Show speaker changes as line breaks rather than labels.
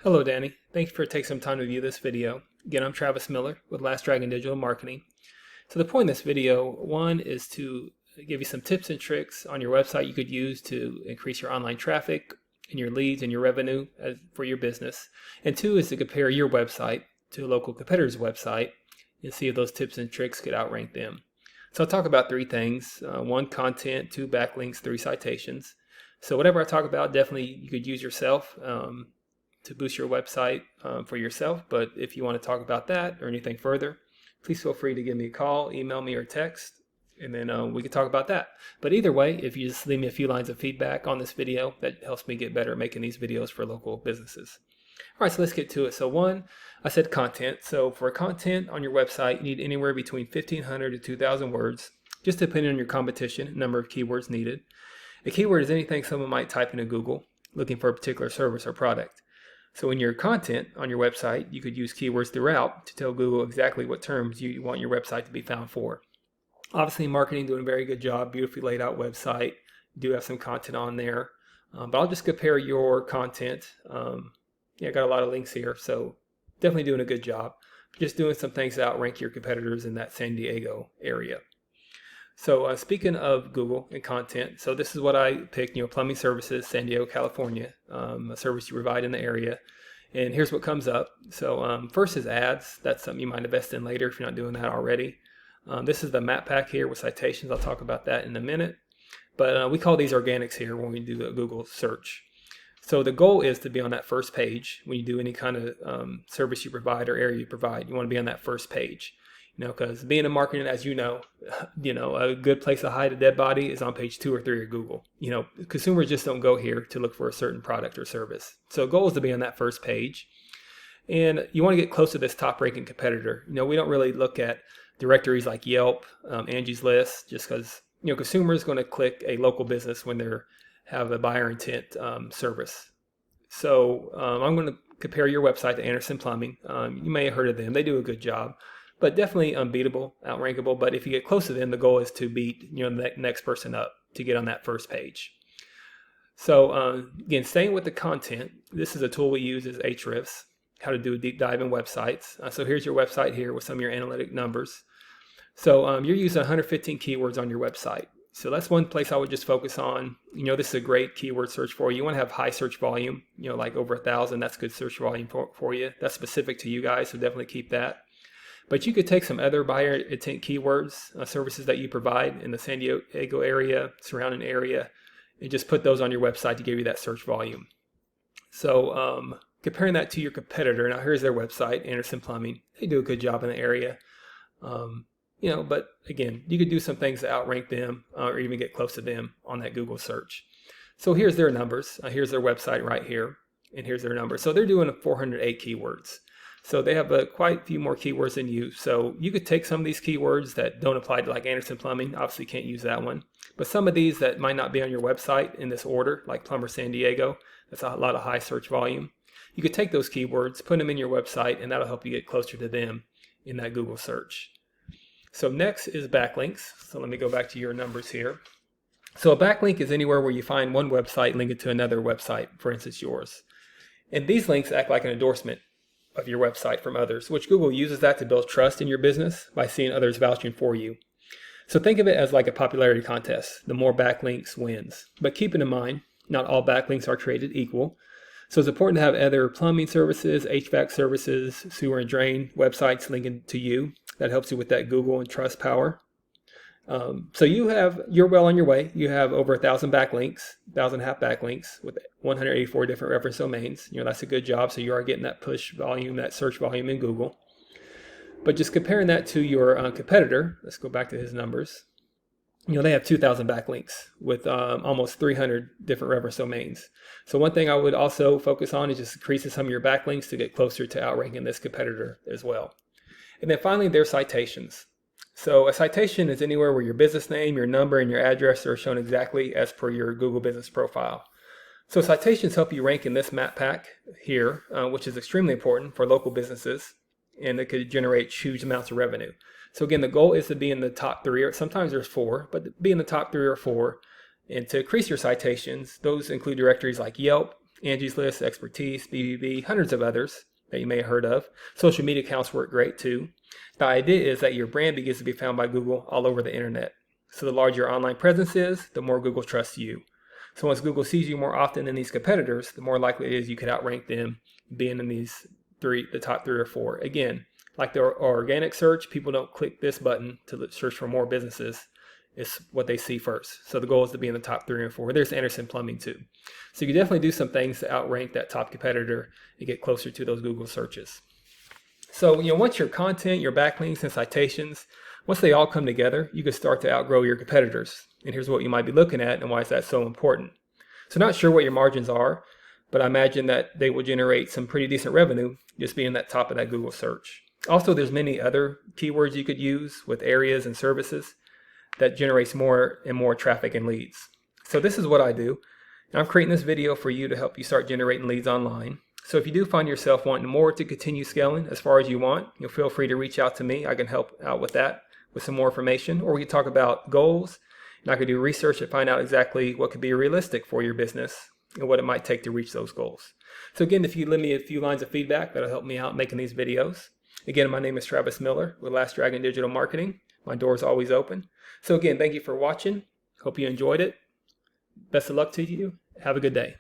Hello, Danny. Thanks for taking some time to view this video. Again, I'm Travis Miller with Last Dragon Digital Marketing. So the point of this video, one, is to give you some tips and tricks on your website you could use to increase your online traffic and your leads and your revenue for your business. And two is to compare your website to a local competitor's website and see if those tips and tricks could outrank them. So I'll talk about three things. One, content. Two, backlinks. Three, citations. So whatever I talk about, definitely you could use yourself to boost your website for yourself. But if you want to talk about that or anything further, please feel free to give me a call, email me, or text, and then we can talk about that. But either way, if you just leave me a few lines of feedback on this video, that helps me get better at making these videos for local businesses. All right, so let's get to it. So one, I said content. So for content on your website, you need anywhere between 1,500 to 2,000 words, just depending on your competition, number of keywords needed. A keyword is anything someone might type into Google looking for a particular service or product. So in your content on your website, you could use keywords throughout to tell Google exactly what terms you want your website to be found for. Obviously, marketing doing a very good job, beautifully laid out website. You do have some content on there, but I'll just compare your content. I got a lot of links here, so definitely doing a good job. Just doing some things to outrank your competitors in that San Diego area. So speaking of Google and content, so this is what I picked, plumbing services, San Diego, California, a service you provide in the area. And here's what comes up. So first is ads. That's something you might invest in later if you're not doing that already. This is the map pack here with citations. I'll talk about that in a minute. But we call these organics here when we do a Google search. So the goal is to be on that first page when you do any kind of service you provide or area you provide. You want to be on that first page. Because being in marketing, as you know, a good place to hide a dead body is on page 2 or 3 of Google. Consumers just don't go here to look for a certain product or service. So the goal is to be on that first page. And you want to get close to this top-ranking competitor. We don't really look at directories like Yelp, Angie's List, just because, consumers are going to click a local business when they have a buyer intent service. So I'm going to compare your website to Anderson Plumbing. You may have heard of them. They do a good job. But definitely unbeatable, outrankable. But if you get close to them, the goal is to beat the next person up to get on that first page. So again, staying with the content, this is a tool we use is Ahrefs, how to do a deep dive in websites. So here's your website here with some of your analytic numbers. So you're using 115 keywords on your website. So that's one place I would just focus on. This is a great keyword search for you. You want to have high search volume, like over 1,000. That's good search volume for you. That's specific to you guys, so definitely keep that. But you could take some other buyer intent keywords, services that you provide in the San Diego area, surrounding area, and just put those on your website to give you that search volume. So comparing that to your competitor, now here's their website, Anderson Plumbing. They do a good job in the area. But again, you could do some things to outrank them or even get close to them on that Google search. So here's their numbers. Here's their website right here, and here's their numbers. So they're doing 408 keywords. So they have quite a few more keywords than you. So you could take some of these keywords that don't apply to like Anderson Plumbing. Obviously can't use that one. But some of these that might not be on your website in this order, like Plumber San Diego, that's a lot of high search volume. You could take those keywords, put them in your website, and that'll help you get closer to them in that Google search. So next is backlinks. So let me go back to your numbers here. So a backlink is anywhere where you find one website linked to another website, for instance yours. And these links act like an endorsement of your website from others, which Google uses that to build trust in your business by seeing others vouching for you. So think of it as like a popularity contest. The more backlinks wins. But keep in mind, not all backlinks are created equal. So it's important to have other plumbing services, HVAC services, sewer and drain websites linking to you. That helps you with that Google and trust power. So you're well on your way. You have over 1,000 backlinks, 1,500 backlinks with 184 different reference domains. That's a good job. So you are getting that push volume, that search volume in Google. But just comparing that to your competitor, let's go back to his numbers. They have 2,000 backlinks with almost 300 different reference domains. So one thing I would also focus on is just increasing some of your backlinks to get closer to outranking this competitor as well. And then finally, their citations. So a citation is anywhere where your business name, your number, and your address are shown exactly as per your Google business profile. So citations help you rank in this map pack here, which is extremely important for local businesses, and it could generate huge amounts of revenue. So again, the goal is to be in the top 3, or sometimes there's 4, but be in the top 3 or 4. And to increase your citations, those include directories like Yelp, Angie's List, Expertise, BBB, hundreds of others that you may have heard of. Social media accounts work great too. The idea is that your brand begins to be found by Google all over the internet. So the larger your online presence is, the more Google trusts you. So once Google sees you more often than these competitors, the more likely it is you could outrank them being in the top 3 or 4. Again, like the organic search, people don't click this button to search for more businesses. It's what they see first. So the goal is to be in the top 3 or 4. There's Anderson Plumbing too. So you can definitely do some things to outrank that top competitor and get closer to those Google searches. So, once your content, your backlinks, and citations, once they all come together, you can start to outgrow your competitors. And here's what you might be looking at and why is that so important. So not sure what your margins are, but I imagine that they will generate some pretty decent revenue just being at the top of that Google search. Also, there's many other keywords you could use with areas and services that generates more and more traffic and leads. So this is what I do. And I'm creating this video for you to help you start generating leads online. So if you do find yourself wanting more to continue scaling as far as you want, feel free to reach out to me. I can help out with that with some more information, or we can talk about goals, and I can do research to find out exactly what could be realistic for your business and what it might take to reach those goals. So again, if you leave me a few lines of feedback, that'll help me out making these videos. Again, my name is Travis Miller with Last Dragon Digital Marketing. My door is always open. So again, thank you for watching. Hope you enjoyed it. Best of luck to you. Have a good day.